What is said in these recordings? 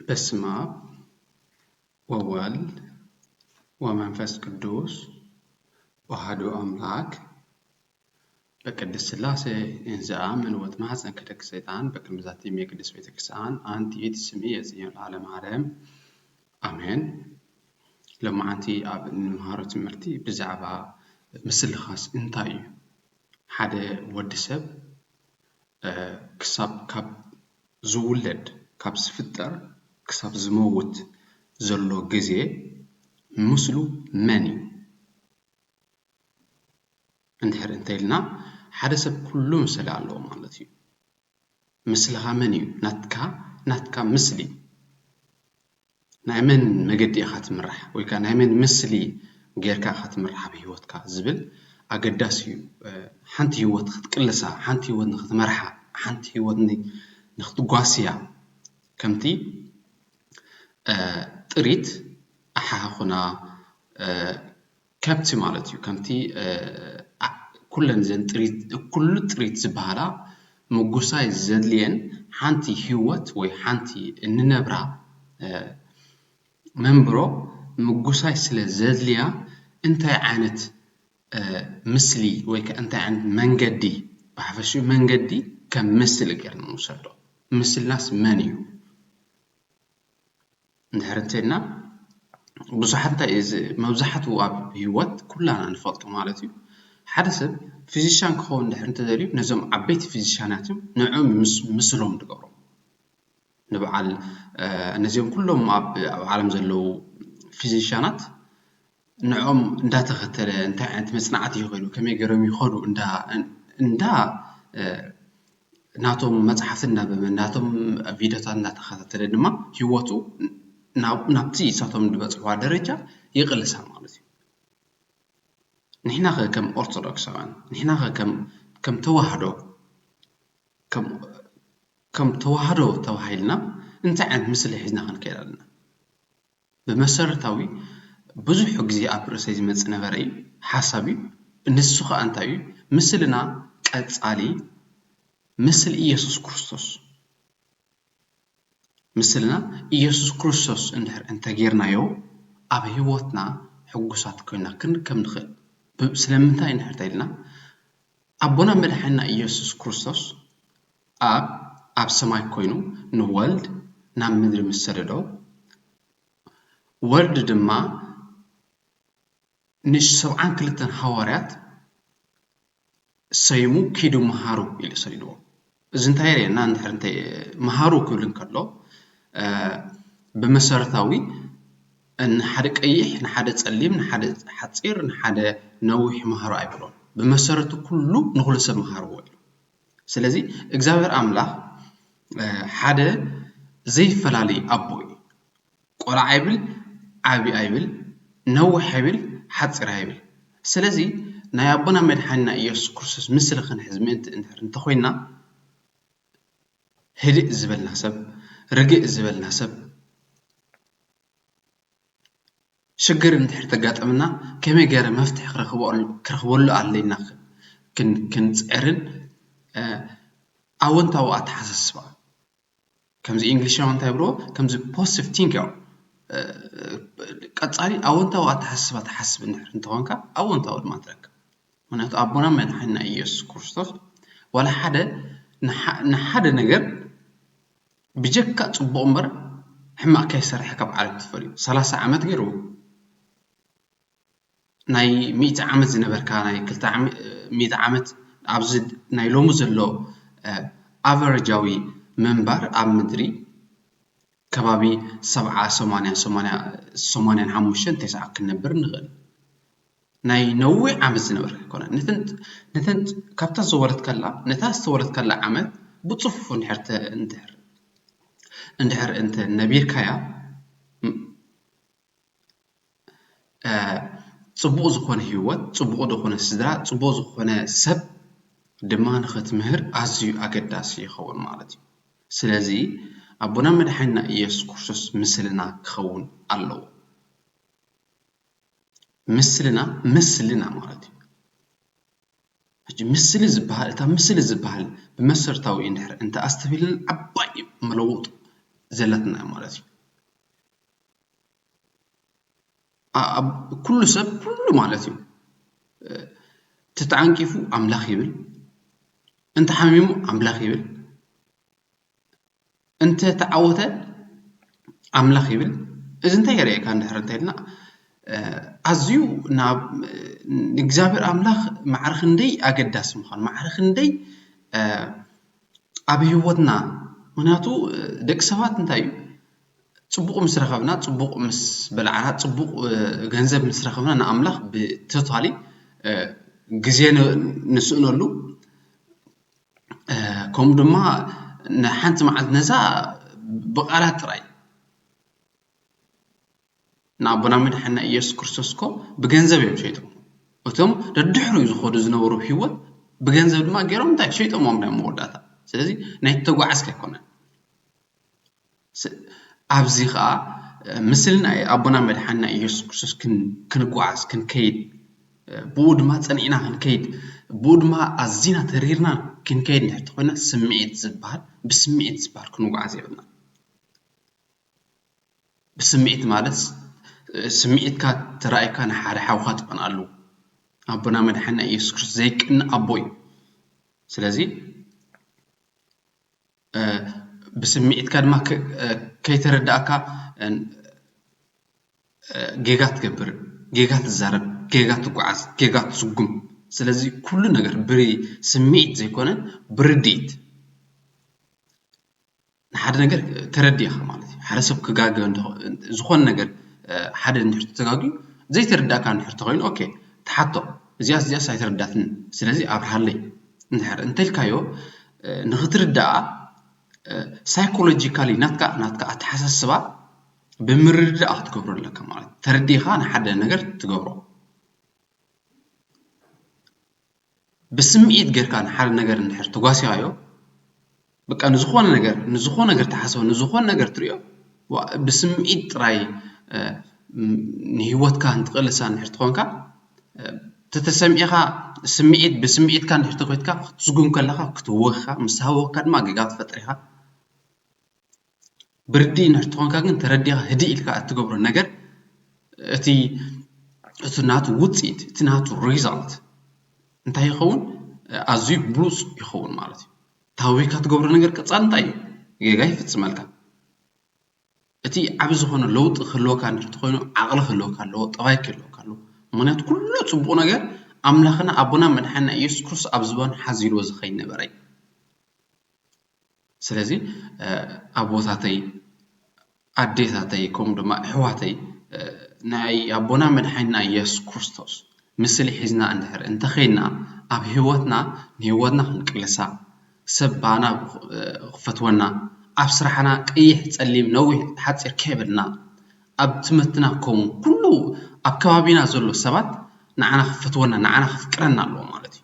በስመ አብ ወወልድ ወመንፈስ ቅዱስ አሐዱ አምላክ በቅድስት ሥላሴ እንዘአምን ወትማኅፀን ክደቅ ሰይጣን በቅድመ ዛቲ የቅድስት ቤተክርስቲያን አንቲ ስሜ የጽዮን ለዓለመ ዓለም አሜን። ለማዓንቲ ኣብ እንመሃሮ ትምህርቲ ብዛዕባ ምስልኻስ እንታይ እዩ? ሓደ ወዲ ሰብ ክሳብ ካብ ዝውለድ ካብ ዝፍጠር ክሳብ ዝሞት ዘሎ ግዜ ምስሉ መን እዩ? እንድሕር እንተኢልና ሓደ ሰብ ኩሉ ምስሊ ኣለዎ ማለት እዩ። ምስልኻ መን እዩ? ናትካ ምስሊ ናይ መን መገዲ ኢኻ ትምራሕ ወይ ከዓ ናይ መን ምስሊ ጌርካ ኢኻ ትምራሕ ብሂወትካ ዝብል ኣገዳሲ እዩ። ሓንቲ ሂወት ክትቅልሳ፣ ሓንቲ ሂወት ንኽትመርሓ፣ ሓንቲ ሂወት ንኽትጓስያ ከምቲ ጥሪት ኣሓኹና ከብቲ ማለት እዩ። ከምቲ ኩለን ዘን ኩሉ ጥሪት ዝበሃላ ምጉሳይ ዘድልየን ሓንቲ ሂወት ወይ ሓንቲ እንነብራ መንብሮ ምጉሳይ ስለ ዘድልያ እንታይ ዓይነት ምስሊ ወይ ከዓ እንታይ ዓይነት መንገዲ ብሓፈሽኡ መንገዲ ከም ምስሊ ጌርና ንውሰዶ። ምስልናስ መን እዩ? እንድሕር እንተኢልና ብዙሓት እንታይ መብዛሕትኡ ኣብ ሂወት ኩላና ንፈልጦ ማለት እዩ። ሓደ ሰብ ፊዚሻን ክኸውን እንድሕር እንተደልዩ ነዞም ዓበይቲ ፊዚሻናት ንዕኦም ምስሎም ንገብሮም ንበዓል እነዚኦም ኩሎም ኣብ ዓለም ዘለው ፊዚሻናት ንዕኦም እንዳተኸተለ እንታይ ዓይነት መፅናዕቲ ይኽእሉ ከመይ ገይሮም ይኸዱ እንዳ ናቶም መፅሓፍቲ እናንበበ ናቶም ቪድዮታት እንዳተኸታተለ ድማ ሂወቱ ናብቲ ንሳቶም ዝበፅሕዋ ደረጃ ይቕልሳ ማለት እዩ። ንሕና ኸ ከም ኦርቶዶክሳውያን ንሕና ኸ ከም ተዋህዶ ተባሂልና እንታይ ዓይነት ምስሊ ሒዝና ክንከይድ ኣለና? ብመሰረታዊ ብዙሕ ግዜ ኣብ ርእሰይ ዝመፅእ ነበረ እዩ ሓሳብ እዩ። ንሱ ኸ እንታይ እዩ? ምስልና ቀፃሊ ምስሊ ኢየሱስ ክርስቶስ ምስልና ኢየሱስ ክርስቶስ እንድሕር እንተጌርናዮ ኣብ ሂወትና ሕጉሳት ኮይና ክንርከብ ንኽእል። ስለምንታይ እንድሕር እንተኢልና ኣቦና መድሓኒና ኢየሱስ ክርስቶስ ኣብ ሰማይ ኮይኑ ንወልድ ናብ ምድሪ ምስ ሰደዶ ወልዲ ድማ ን72 ሃዋርያት ሰይሙ ኪዱ መሃሩ ኢሉ ሰዲድዎ። እዚ እንታይ የርእየና? እንድሕር እንተይ መሃሩ ክብል እንከሎ ብመሰረታዊ ንሓደ ቀይሕ ንሓደ ፀሊም ንሓደ ሓፂር ንሓደ ነዊሕ መሃሩ ኣይብሎን። ብመሰረቱ ኩሉ ንኩሉ ሰብ መሃርዎ እዩ። ስለዚ እግዚአብሔር ኣምላኽ ሓደ ዘይፈላለይ ኣቦ እዩ። ቆልዓ ኣይብል፣ ዓብይ ኣይብል፣ ነዊሕ ኣይብል፣ ሓፂር ኣይብል። ስለዚ ናይ ኣቦና መድሓኒና ኢየሱስ ክርስቶስ ምስሊ ክንሕዝ ምእንቲ እንድሕር እንተኮይንና ህድእ ዝበልና ሰብ ርግእ ዝበልና ሰብ ሽግር እንድሕር ተጋጠመና ከመይ ገይረ መፍትሒ ክረኽበሉ ኣለና ክንፅዕርን ኣወንታዊ ኣተሓሳስባ ከምዚ እንግሊሻዊ እንታይ ብሎ ከምዚ ፖዚቲቭ ቲንኪንግ ቀፃሊ ኣወንታዊ ኣተሓሳስባ ተሓስብ እንድሕር እንተኮንካ ኣወንታዊ ድማ ትረክብ። ምክንያቱ ኣቦና መድሓኒና ኢየሱስ ክርስቶስ ዋላ ሓደ ንሓደ ነገር ብጀካ ፅቡቕ እምበር ሕማቕ ከይሰርሐ ካብ ዓለም ትፈልዩ 30 ዓመት ገይሩ ናይ 100 ዓመት ዝነበርካ ናይ 200 ዓመት ኣብዚ ናይ ሎሙ ዘሎ ኣቨሬጃዊ መንባር ኣብ ምድሪ ከባቢ 70-80-85 ክንነብር ንኽእል። ናይ ነዊሕ ዓመት ዝነበርካ ይኮነ ነተን ካብታ ዝወለት ከላ ነታ ዝተወለት ከላ ዓመት ብፅፉፍ እንድሕር እንተ ነቢርካያ ፅቡቕ ዝኾነ ሂወት ፅቡቕ ዝኾነ ስድራ ፅቡቕ ዝኾነ ሰብ ድማ ንኽትምህር ኣዝዩ ኣገዳሲ ይኸውን ማለት እዩ። ስለዚ ኣቦና መድሓኒና ኢየሱስ ክርስቶስ ምስልና ክኸውን ኣለዎ። ምስልና ማለት እዩ። ምስሊ ዝበሃል እታ ምስሊ ዝበሃል ብመሰረታዊ እንድሕር እንተ ኣስተቢልና ዓባይ መለውጥ ዘለትና ማለት እዩ። كل سب كل مالتي تتعنكفو أملاخ يبل أنت حميمو أملاخ يبل أنت تعوته أملاخ يبل إذا أنت يريك عند حرنتنا أزيو نجابر أملاخ معرخندي أقداس مخان معرخندي أبي ودنا مناتو دك سوات انتايو صبوق مسرخبنا صبوق مس بلعنا صبوق ገንዘብ مسرخبنا نأملاخ بتوتالي غزيان نسؤنلو كم دما نحنت مع النزا بقالات راي نابنا من حنا يسوع كريستوسكو بغنزب يمشيتو وتم ددحرو يزخدو زنبرو هيوت بغنزب دما غيرهم تاع شيطو مامنا موداتا ስለዚህ ናይ ተጓዓዝከ ይኮነ ኣብዚኻ ምስልና ኣቦና መድሓና ኢየሱስ ክርስቶስ ክንጓዓዝ ክንከይድ ብኡድማ ጸኒዕና ክንከይድ ብኡድማ ኣዚና ተሪርና ክንከይድ ንሕቲ ኮይና ስምዒት ዝበሃል ብስምዒት ዝበሃል ክንጓዓዝ ይብልና ብስምዒት ማለት ስምዒትካ ተራእይካ ንሓደ ሓውካ ትቀናሉ ኣቦና መድሓና ኢየሱስ ክርስቶስ ዘይቅን ኣቦይ ስለዚህ بسميت كلمة كي تردأك جيجات كبر جيجات الزرب جيجات قعس جيجات سجوم سلزي كل نجار بري سميت زي كونه برديت حد نجار تردي يا خمالتي حرسب كجاج زخون نجار حد نحط تجاجي زي تردأك عن حرتغين أوكي تحطه زياس هيتردأتن سلزي أبرهالي نحر أنت الكايو نغتردأ سايكولوجيكالي ناتكا اتحسسبا بمرداء تقبر لك مالت ترديها نحد نجر تقبره بسمعيت غير كان حال نجر نحر تقاسي هايو بقى نزخون نجر تحسب نزخون نجر تريو بسمعيت راي نهيوت كان تقلسان نحر تخونكا تتسمعيها سمعيت بسمعيت كان نحر تقويتكا تسقوم كلها كتوخا مسهوه كان ما جيجات فتريها بردي نحتوان كان ترديها هدي لك أتقبر النجر تناتو وتسيت تناتو ريزالت انت يخون أزيب بلوس يخون مالتي تاوي كتقبر النجر كتصان تاي جاي في تسمالك أتي عبز هون اللوط خلوه كان تخونه عقل خلوه كان لو طبعا خلوه كان له منات كله تبون نجر أملاخنا أبونا من حنا يسكرس أبزبان حزيل وزخين نبري سلازي أبوثاتي أديثاتي كم دما حواتي ناي أبونا من حنا يسوع كريستوس مثل حزنا عندهر انت خينا أب هوتنا نكلسا سبانا فتونا أبصرحنا قيح تسليم نوي حتصير كبرنا أب تمتنا كوم كله أب كوابينا زلو السبات نعنا فتونا نعنا فكرنا له مالتي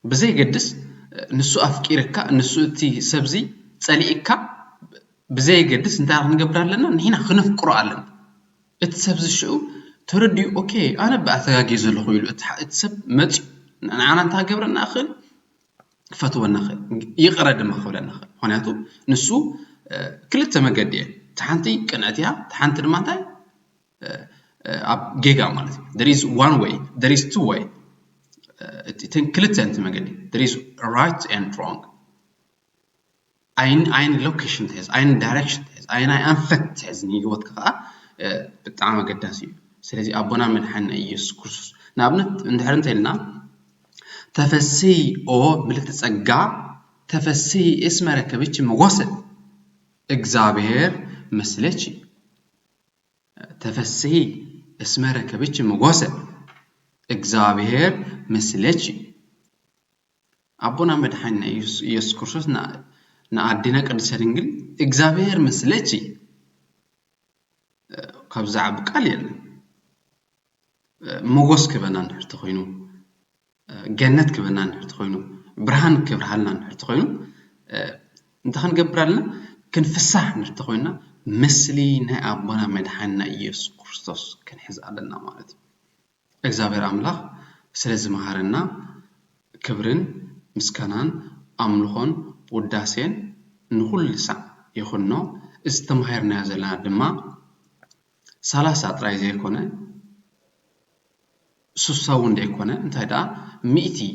بزي قدس نسو أفكيرك نسو تي سبزي تسأليك بزي قدس انت عارف نقبر لنا نحن خنفكر لنا اتسبزي شو تردي اوكي انا بأثاقي زلو خويلو اتسب مجي انا انت قبرنا اخل فتونا اخل يقرد ما خولنا اخل هونياتو نسو كلتا مقدية تحانتي كنعتيها تحانتي المانتاي جيجا مالتي there is one way there is two way كلتا انت مقدي there is right and wrong ein location تهز ein direction تهز ein أنفت تهز نيجوت كذا بتعامل قداسي سلزي أبونا من حنا يسوع كريستوس نابنت ندحرنت لنا تفسي أو ملك تسقع تفسي اسم ركبتش مغوصل إجزابير مسلتشي تفسي اسم ركبتش مغوصل إجزابير مسلتشي أبونا من حنا يسوع كريستوس نعدينا قدس رنجل إجزابير مسلتشي كابزع بقاليل موغوس كبنان هرتخوينو جنت كبنان هرتخوينو برهان كبرهالنا هرتخوينو انت خنقبرالنا كنفسح هرتخوينا مسلي نا أبونا مدحنا يسوع كريستوس كنحز علينا مالتي إجزابير أملاخ سلازم مهارنا كبرن مسكانان أملخون وداسين نقول لسا يخونو استمهرنا زلنا دما 30 ጥራይ ዘይኮነ 60 እውን ዘይኮነ እንታይ ደኣ 100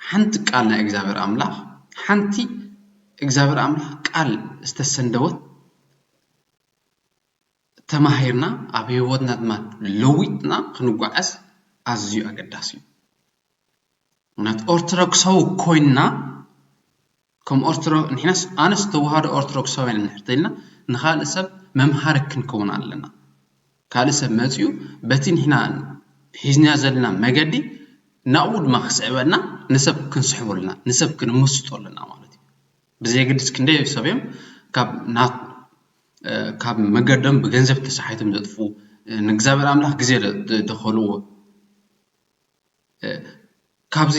ሓንቲ ቃል ናይ እግዚአብሔር ኣምላኽ ሓንቲ እግዚአብሔር ኣምላኽ ቃል ዝተሰንደወት ተማሂርና ኣብ ህይወትና ድማ ለዊጥና ክንጓዓዝ ኣዝዩ ኣገዳሲ እዩ ምክንያቱ ኦርቶዶክሳዊ ኮይንና ከም ንሕናስ ኣነስ ተዋህዶ ኦርቶዶክሳውያን እንሕተልና ንኻልእ ሰብ መምሃሪ ክንከውን ኣለና ካልእ ሰብ መፅኡ በቲ ንሕና ሒዝና ዘለና መገዲ ናብኡ ድማ ክስዕበና ንሰብ ክንስሕበልና ንሰብ ክንመስጠልና ማለት እዩ ብዘይግድስ ክንደይ ሰብ እዮም ካብ መገደም ብገንዘብ ተሰሓይቶም ዘጥፉ ንእግዚአብሔር ኣምላኽ ግዜ ደኸልዎ ካብዚ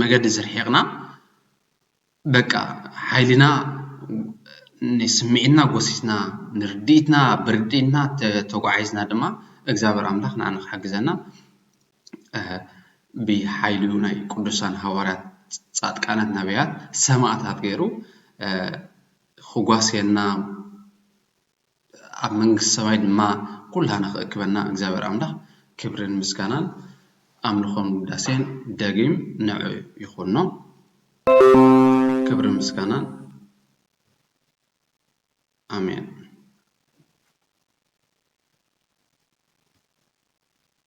መገዲ ዝርሒቕና በቃ ሓይልና ንስምዒትና ጎሲስና ንርዲእትና ብርዲእና ተጓዒዝና ድማ እግዚአብሔር ኣምላኽ ንዓና ክሕግዘና ብሓይሉ ናይ ቅዱሳን ሐዋርያት ጻድቃናት ነቢያት ሰማዕታት ገይሩ ክጓስየና ኣብ መንግስቲ ሰማይ ድማ ኩላና ክእክበና እግዚአብሔር ኣምላኽ ክብርን ምስጋናን ኣምልኾን ውዳሴን ደጊም ንዑ ይኹኖ ክብርን ምስጋናን አሜን